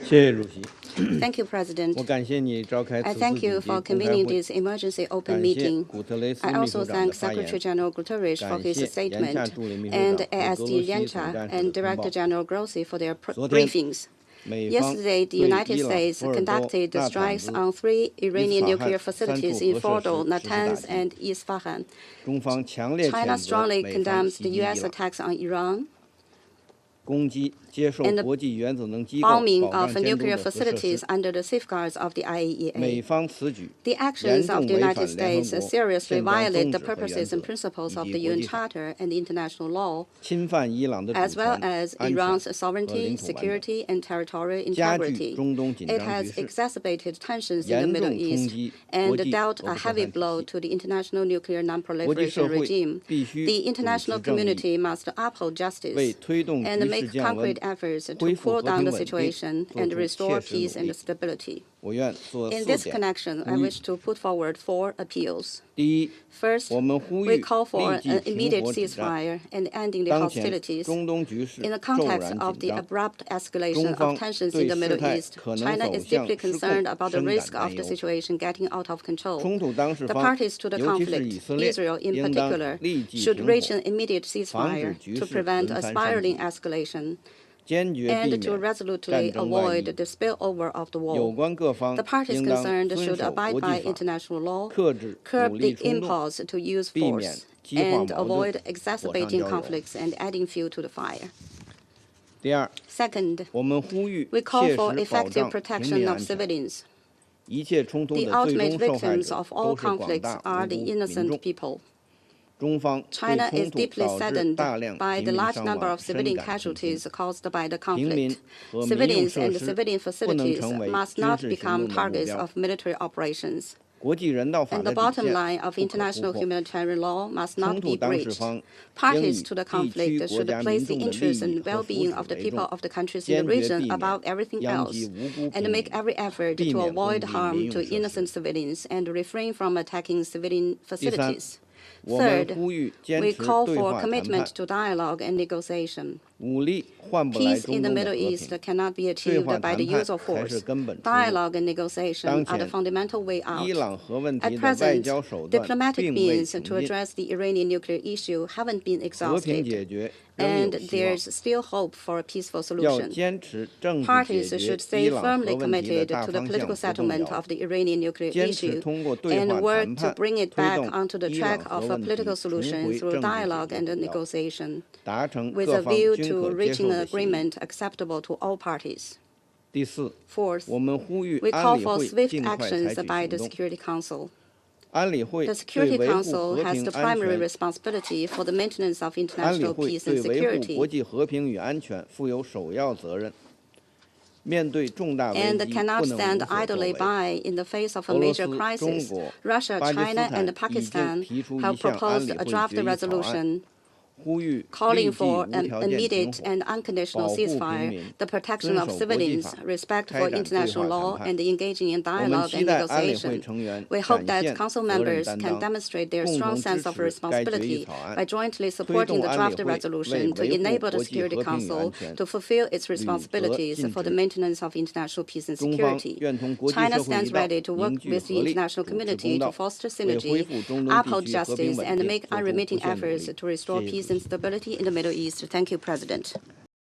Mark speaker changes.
Speaker 1: Thank you, President.
Speaker 2: 我感谢你召开
Speaker 1: I
Speaker 2: 此
Speaker 1: thank
Speaker 2: 次
Speaker 1: you
Speaker 2: 紧急
Speaker 1: for
Speaker 2: 公开
Speaker 1: convening
Speaker 2: 会，
Speaker 1: this emergency open
Speaker 2: 感谢
Speaker 1: meeting.
Speaker 2: 古特雷斯
Speaker 1: I
Speaker 2: 秘
Speaker 1: also
Speaker 2: 书长的
Speaker 1: thank
Speaker 2: 发言，
Speaker 1: Secretary General Guterres for
Speaker 2: 感
Speaker 1: his
Speaker 2: 谢严夏
Speaker 1: statement
Speaker 2: 助理秘书
Speaker 1: and
Speaker 2: 长和俄罗
Speaker 1: ASD
Speaker 2: 斯总
Speaker 1: Yancha
Speaker 2: 干事
Speaker 1: and
Speaker 2: 的通报
Speaker 1: Director。 General Grossi for their
Speaker 2: 昨天，
Speaker 1: briefings.
Speaker 2: 美方
Speaker 1: Yesterday, the
Speaker 2: 对
Speaker 1: United
Speaker 2: 伊朗
Speaker 1: States
Speaker 2: 福尔多
Speaker 1: conducted
Speaker 2: 纳坦
Speaker 1: strikes
Speaker 2: 兹
Speaker 1: on 3 Iranian
Speaker 2: 伊斯法罕
Speaker 1: nuclear
Speaker 2: 三处
Speaker 1: facilities in
Speaker 2: 核设
Speaker 1: Fordo,
Speaker 2: 施实施打
Speaker 1: Natanz,
Speaker 2: 击，
Speaker 1: and Isfahan.
Speaker 2: 中方强烈
Speaker 1: China
Speaker 2: 谴责
Speaker 1: strongly
Speaker 2: 美方
Speaker 1: condemns
Speaker 2: 袭
Speaker 1: the
Speaker 2: 击伊
Speaker 1: U.S.
Speaker 2: 朗，
Speaker 1: attacks on Iran,
Speaker 2: 攻击接受
Speaker 1: and the
Speaker 2: 国际原子能机构
Speaker 1: bombing
Speaker 2: 保
Speaker 1: of
Speaker 2: 障监督
Speaker 1: nuclear
Speaker 2: 的核设
Speaker 1: facilities
Speaker 2: 施。
Speaker 1: under the safeguards of the
Speaker 2: 美
Speaker 1: IAEA.
Speaker 2: 方此举
Speaker 1: The
Speaker 2: 严
Speaker 1: actions
Speaker 2: 重
Speaker 1: of the
Speaker 2: 违
Speaker 1: United
Speaker 2: 反联合
Speaker 1: States
Speaker 2: 国
Speaker 1: seriously
Speaker 2: 宪章
Speaker 1: violate
Speaker 2: 宗
Speaker 1: the
Speaker 2: 旨和原
Speaker 1: purposes
Speaker 2: 则
Speaker 1: and principles
Speaker 2: 以
Speaker 1: of
Speaker 2: 及
Speaker 1: the
Speaker 2: 国
Speaker 1: UN
Speaker 2: 际法，
Speaker 1: Charter and international law,
Speaker 2: 侵犯伊朗的主
Speaker 1: as well
Speaker 2: 权、
Speaker 1: as
Speaker 2: 安全
Speaker 1: Iran's
Speaker 2: 和
Speaker 1: sovereignty,
Speaker 2: 领土完整，
Speaker 1: security, and territorial
Speaker 2: 加剧
Speaker 1: integrity.
Speaker 2: 中东紧
Speaker 1: It
Speaker 2: 张
Speaker 1: has
Speaker 2: 局势，
Speaker 1: exacerbated tensions in the
Speaker 2: 严
Speaker 1: Middle
Speaker 2: 重冲
Speaker 1: East
Speaker 2: 击国
Speaker 1: and
Speaker 2: 际
Speaker 1: dealt
Speaker 2: 核
Speaker 1: a
Speaker 2: 不扩
Speaker 1: heavy
Speaker 2: 散体
Speaker 1: blow
Speaker 2: 系。
Speaker 1: to the international nuclear
Speaker 2: 国际社
Speaker 1: non-proliferation
Speaker 2: 会
Speaker 1: regime.
Speaker 2: 必须
Speaker 1: The
Speaker 2: 主
Speaker 1: international
Speaker 2: 持正义，
Speaker 1: community must uphold
Speaker 2: 为
Speaker 1: justice
Speaker 2: 推动
Speaker 1: and
Speaker 2: 局势
Speaker 1: make
Speaker 2: 降温、
Speaker 1: concrete efforts to
Speaker 2: 恢复
Speaker 1: cool
Speaker 2: 和
Speaker 1: down
Speaker 2: 平
Speaker 1: the
Speaker 2: 稳定
Speaker 1: situation
Speaker 2: 做
Speaker 1: and
Speaker 2: 出
Speaker 1: restore
Speaker 2: 切实
Speaker 1: peace
Speaker 2: 努
Speaker 1: and
Speaker 2: 力。
Speaker 1: stability.
Speaker 2: 我愿做
Speaker 1: In
Speaker 2: 4
Speaker 1: this
Speaker 2: 点
Speaker 1: connection, I
Speaker 2: 呼吁。
Speaker 1: wish to put forward 4 appeals.
Speaker 2: 第一，
Speaker 1: First,
Speaker 2: 我们呼
Speaker 1: we
Speaker 2: 吁
Speaker 1: call for
Speaker 2: 立即
Speaker 1: an
Speaker 2: 停
Speaker 1: immediate
Speaker 2: 火止战。
Speaker 1: ceasefire and ending the
Speaker 2: 当前
Speaker 1: hostilities.
Speaker 2: 中东局势
Speaker 1: In the
Speaker 2: 骤
Speaker 1: context
Speaker 2: 然
Speaker 1: of
Speaker 2: 紧
Speaker 1: the
Speaker 2: 张，
Speaker 1: abrupt escalation
Speaker 2: 中
Speaker 1: of
Speaker 2: 方
Speaker 1: tensions in
Speaker 2: 对
Speaker 1: the
Speaker 2: 事
Speaker 1: Middle
Speaker 2: 态
Speaker 1: East,
Speaker 2: 可能
Speaker 1: China
Speaker 2: 走
Speaker 1: is
Speaker 2: 向
Speaker 1: deeply
Speaker 2: 失
Speaker 1: concerned
Speaker 2: 控
Speaker 1: about the
Speaker 2: 深感
Speaker 1: risk
Speaker 2: 担
Speaker 1: of the
Speaker 2: 忧。
Speaker 1: situation getting out of control.
Speaker 2: 冲突当事
Speaker 1: The
Speaker 2: 方，
Speaker 1: parties to the
Speaker 2: 尤其是以
Speaker 1: conflict,
Speaker 2: 色列，
Speaker 1: Israel in
Speaker 2: 应当
Speaker 1: particular,
Speaker 2: 立即
Speaker 1: should
Speaker 2: 停
Speaker 1: reach
Speaker 2: 火，
Speaker 1: an immediate
Speaker 2: 防止
Speaker 1: ceasefire
Speaker 2: 局
Speaker 1: to
Speaker 2: 势
Speaker 1: prevent
Speaker 2: 轮
Speaker 1: a
Speaker 2: 番升
Speaker 1: spiraling
Speaker 2: 级，
Speaker 1: escalation
Speaker 2: 坚决
Speaker 1: and
Speaker 2: 避
Speaker 1: to
Speaker 2: 免
Speaker 1: resolutely
Speaker 2: 战争外
Speaker 1: avoid
Speaker 2: 溢。
Speaker 1: the spillover of the
Speaker 2: 有
Speaker 1: war.
Speaker 2: 关各方
Speaker 1: The parties
Speaker 2: 应当
Speaker 1: concerned
Speaker 2: 遵
Speaker 1: should
Speaker 2: 守
Speaker 1: abide
Speaker 2: 国
Speaker 1: by
Speaker 2: 际法，
Speaker 1: international law,
Speaker 2: 克制武
Speaker 1: curb
Speaker 2: 力
Speaker 1: the
Speaker 2: 冲动，
Speaker 1: impulse to use
Speaker 2: 避免
Speaker 1: force,
Speaker 2: 激化
Speaker 1: and
Speaker 2: 矛盾，
Speaker 1: avoid
Speaker 2: 火上
Speaker 1: exacerbating
Speaker 2: 浇油。
Speaker 1: conflicts and adding fuel to the fire.
Speaker 2: 第二，
Speaker 1: Second,
Speaker 2: 我们呼吁
Speaker 1: we call
Speaker 2: 切
Speaker 1: for
Speaker 2: 实保
Speaker 1: effective
Speaker 2: 障平
Speaker 1: protection
Speaker 2: 民
Speaker 1: of
Speaker 2: 安全。
Speaker 1: civilians.
Speaker 2: 一切冲突
Speaker 1: The
Speaker 2: 的最
Speaker 1: ultimate
Speaker 2: 终受害
Speaker 1: victims
Speaker 2: 者
Speaker 1: of all
Speaker 2: 都是广
Speaker 1: conflicts
Speaker 2: 大
Speaker 1: are
Speaker 2: 无
Speaker 1: the
Speaker 2: 辜民
Speaker 1: innocent
Speaker 2: 众。
Speaker 1: people.
Speaker 2: 中方对
Speaker 1: China
Speaker 2: 冲
Speaker 1: is
Speaker 2: 突
Speaker 1: deeply
Speaker 2: 导致
Speaker 1: saddened
Speaker 2: 大量
Speaker 1: by
Speaker 2: 平
Speaker 1: the
Speaker 2: 民
Speaker 1: large
Speaker 2: 伤
Speaker 1: number
Speaker 2: 亡
Speaker 1: of
Speaker 2: 深
Speaker 1: civilian
Speaker 2: 感痛心。
Speaker 1: casualties caused by the
Speaker 2: 平民
Speaker 1: conflict.
Speaker 2: 和民用
Speaker 1: Civilians
Speaker 2: 设
Speaker 1: and
Speaker 2: 施
Speaker 1: civilian
Speaker 2: 不能
Speaker 1: facilities
Speaker 2: 成为
Speaker 1: must
Speaker 2: 军
Speaker 1: not
Speaker 2: 事行
Speaker 1: become
Speaker 2: 动的目
Speaker 1: targets
Speaker 2: 标。
Speaker 1: of military operations.
Speaker 2: 国际人道法
Speaker 1: And
Speaker 2: 的
Speaker 1: the
Speaker 2: 底
Speaker 1: bottom
Speaker 2: 线
Speaker 1: line of
Speaker 2: 不可突
Speaker 1: international
Speaker 2: 破。
Speaker 1: humanitarian law must
Speaker 2: 冲
Speaker 1: not
Speaker 2: 突
Speaker 1: be
Speaker 2: 当事
Speaker 1: breached.
Speaker 2: 方应
Speaker 1: Parties
Speaker 2: 以
Speaker 1: to the
Speaker 2: 地
Speaker 1: conflict
Speaker 2: 区国
Speaker 1: should
Speaker 2: 家
Speaker 1: place
Speaker 2: 民
Speaker 1: the
Speaker 2: 众的利
Speaker 1: interests
Speaker 2: 益
Speaker 1: and
Speaker 2: 和福
Speaker 1: well-being
Speaker 2: 祉
Speaker 1: of the
Speaker 2: 为
Speaker 1: people
Speaker 2: 重，
Speaker 1: of the countries in the
Speaker 2: 坚决
Speaker 1: region
Speaker 2: 避
Speaker 1: above
Speaker 2: 免
Speaker 1: everything
Speaker 2: 殃
Speaker 1: else,
Speaker 2: 及无辜
Speaker 1: and
Speaker 2: 平
Speaker 1: make
Speaker 2: 民，
Speaker 1: every effort
Speaker 2: 避
Speaker 1: to
Speaker 2: 免攻
Speaker 1: avoid
Speaker 2: 击
Speaker 1: harm
Speaker 2: 民
Speaker 1: to
Speaker 2: 用设
Speaker 1: innocent
Speaker 2: 施。
Speaker 1: civilians and refrain from attacking civilian
Speaker 2: 第三，
Speaker 1: facilities.
Speaker 2: 我们
Speaker 1: Third,
Speaker 2: 呼吁坚
Speaker 1: we
Speaker 2: 持
Speaker 1: call
Speaker 2: 对
Speaker 1: for
Speaker 2: 话谈
Speaker 1: commitment
Speaker 2: 判，
Speaker 1: to dialogue and negotiation.
Speaker 2: 武力换不来
Speaker 1: Peace
Speaker 2: 中
Speaker 1: in the
Speaker 2: 东的
Speaker 1: Middle
Speaker 2: 和
Speaker 1: East
Speaker 2: 平。
Speaker 1: cannot be
Speaker 2: 对
Speaker 1: achieved
Speaker 2: 话
Speaker 1: by the
Speaker 2: 谈判
Speaker 1: use of
Speaker 2: 才是
Speaker 1: force.
Speaker 2: 根本出路。
Speaker 1: Dialogue and negotiation
Speaker 2: 当
Speaker 1: are the
Speaker 2: 前，
Speaker 1: fundamental way out.
Speaker 2: 伊朗核问
Speaker 1: At
Speaker 2: 题的外
Speaker 1: present,
Speaker 2: 交手段
Speaker 1: diplomatic
Speaker 2: 并未
Speaker 1: means
Speaker 2: 穷
Speaker 1: to
Speaker 2: 尽，
Speaker 1: address the Iranian nuclear issue haven't been
Speaker 2: 和平
Speaker 1: exhausted,
Speaker 2: 解决仍有
Speaker 1: and
Speaker 2: 希望。
Speaker 1: there's still hope for a peaceful
Speaker 2: 要
Speaker 1: solution.
Speaker 2: 坚持政治解
Speaker 1: Parties
Speaker 2: 决
Speaker 1: should
Speaker 2: 伊
Speaker 1: stay
Speaker 2: 朗核
Speaker 1: firmly
Speaker 2: 问题的
Speaker 1: committed
Speaker 2: 大
Speaker 1: to the
Speaker 2: 方
Speaker 1: political
Speaker 2: 向不动
Speaker 1: settlement
Speaker 2: 摇，
Speaker 1: of the Iranian nuclear
Speaker 2: 坚持
Speaker 1: issue
Speaker 2: 通过对话
Speaker 1: and work
Speaker 2: 谈
Speaker 1: to
Speaker 2: 判
Speaker 1: bring it
Speaker 2: 推
Speaker 1: back
Speaker 2: 动
Speaker 1: onto the
Speaker 2: 伊朗
Speaker 1: track
Speaker 2: 核
Speaker 1: of a
Speaker 2: 问题
Speaker 1: political
Speaker 2: 重
Speaker 1: solution
Speaker 2: 回
Speaker 1: through
Speaker 2: 政治解
Speaker 1: dialogue
Speaker 2: 决
Speaker 1: and
Speaker 2: 轨道，
Speaker 1: negotiation,
Speaker 2: 达成
Speaker 1: with
Speaker 2: 各
Speaker 1: a
Speaker 2: 方
Speaker 1: view
Speaker 2: 均
Speaker 1: to
Speaker 2: 可接
Speaker 1: reaching
Speaker 2: 受
Speaker 1: an
Speaker 2: 的协议。
Speaker 1: agreement acceptable to all parties.
Speaker 2: 第四，
Speaker 1: Fourth,
Speaker 2: 我们呼吁
Speaker 1: we
Speaker 2: 安
Speaker 1: call
Speaker 2: 理
Speaker 1: for
Speaker 2: 会
Speaker 1: swift
Speaker 2: 尽快采
Speaker 1: actions
Speaker 2: 取
Speaker 1: by
Speaker 2: 行
Speaker 1: the
Speaker 2: 动。
Speaker 1: Security Council.
Speaker 2: 安理会
Speaker 1: The
Speaker 2: 对
Speaker 1: Security
Speaker 2: 维护
Speaker 1: Council
Speaker 2: 和
Speaker 1: has
Speaker 2: 平
Speaker 1: the
Speaker 2: 安
Speaker 1: primary
Speaker 2: 全，
Speaker 1: responsibility for the maintenance of
Speaker 2: 安理
Speaker 1: international
Speaker 2: 会
Speaker 1: peace
Speaker 2: 对
Speaker 1: and
Speaker 2: 维护国
Speaker 1: security
Speaker 2: 际和平与安全负有首要责任。面对重大危
Speaker 1: and
Speaker 2: 机，
Speaker 1: cannot
Speaker 2: 不能
Speaker 1: stand
Speaker 2: 无所作
Speaker 1: idly
Speaker 2: 为。
Speaker 1: by in the face of a
Speaker 2: 俄罗
Speaker 1: major
Speaker 2: 斯、中
Speaker 1: crisis.
Speaker 2: 国、
Speaker 1: Russia,
Speaker 2: 巴基斯
Speaker 1: China,
Speaker 2: 坦
Speaker 1: and
Speaker 2: 已经
Speaker 1: Pakistan
Speaker 2: 提出
Speaker 1: have
Speaker 2: 一项安
Speaker 1: proposed
Speaker 2: 理
Speaker 1: a
Speaker 2: 会
Speaker 1: draft
Speaker 2: 决议草案，
Speaker 1: resolution
Speaker 2: 呼吁
Speaker 1: calling
Speaker 2: 立即
Speaker 1: for
Speaker 2: 无
Speaker 1: an
Speaker 2: 条件停
Speaker 1: immediate
Speaker 2: 火，
Speaker 1: and unconditional
Speaker 2: 保护平
Speaker 1: ceasefire,
Speaker 2: 民，
Speaker 1: the protection
Speaker 2: 遵
Speaker 1: of
Speaker 2: 守国际
Speaker 1: civilians,
Speaker 2: 法，
Speaker 1: respect
Speaker 2: 开
Speaker 1: for
Speaker 2: 展对
Speaker 1: international
Speaker 2: 话
Speaker 1: law,
Speaker 2: 谈判。
Speaker 1: and engaging in
Speaker 2: 我们
Speaker 1: dialogue
Speaker 2: 期
Speaker 1: and
Speaker 2: 待安理会
Speaker 1: negotiation.
Speaker 2: 成员
Speaker 1: We hope
Speaker 2: 展
Speaker 1: that
Speaker 2: 现
Speaker 1: Council
Speaker 2: 责任
Speaker 1: members
Speaker 2: 担
Speaker 1: can
Speaker 2: 当，
Speaker 1: demonstrate their
Speaker 2: 共
Speaker 1: strong
Speaker 2: 同支
Speaker 1: sense of
Speaker 2: 持该决议
Speaker 1: responsibility
Speaker 2: 草案，
Speaker 1: by jointly
Speaker 2: 推
Speaker 1: supporting
Speaker 2: 动
Speaker 1: the
Speaker 2: 安
Speaker 1: draft
Speaker 2: 理会为
Speaker 1: resolution to
Speaker 2: 维护
Speaker 1: enable the
Speaker 2: 国际
Speaker 1: Security
Speaker 2: 和平与
Speaker 1: Council
Speaker 2: 安全
Speaker 1: to fulfill its
Speaker 2: 履责
Speaker 1: responsibilities
Speaker 2: 尽
Speaker 1: for the
Speaker 2: 职。
Speaker 1: maintenance of international peace and
Speaker 2: 中方
Speaker 1: security.
Speaker 2: 愿同国际
Speaker 1: China
Speaker 2: 社会一
Speaker 1: stands
Speaker 2: 道，
Speaker 1: ready to work
Speaker 2: 凝聚
Speaker 1: with the
Speaker 2: 合力，
Speaker 1: international
Speaker 2: 主持
Speaker 1: community
Speaker 2: 公
Speaker 1: to
Speaker 2: 道，
Speaker 1: foster
Speaker 2: 为恢
Speaker 1: synergy,
Speaker 2: 复中东
Speaker 1: uphold
Speaker 2: 地区和平
Speaker 1: justice,
Speaker 2: 稳
Speaker 1: and
Speaker 2: 定
Speaker 1: make
Speaker 2: 做出不
Speaker 1: unremitting
Speaker 2: 懈努
Speaker 1: efforts
Speaker 2: 力。
Speaker 1: to restore
Speaker 2: 谢谢
Speaker 1: peace
Speaker 2: 主
Speaker 1: and
Speaker 2: 席。
Speaker 1: stability in the Middle East. Thank you, President.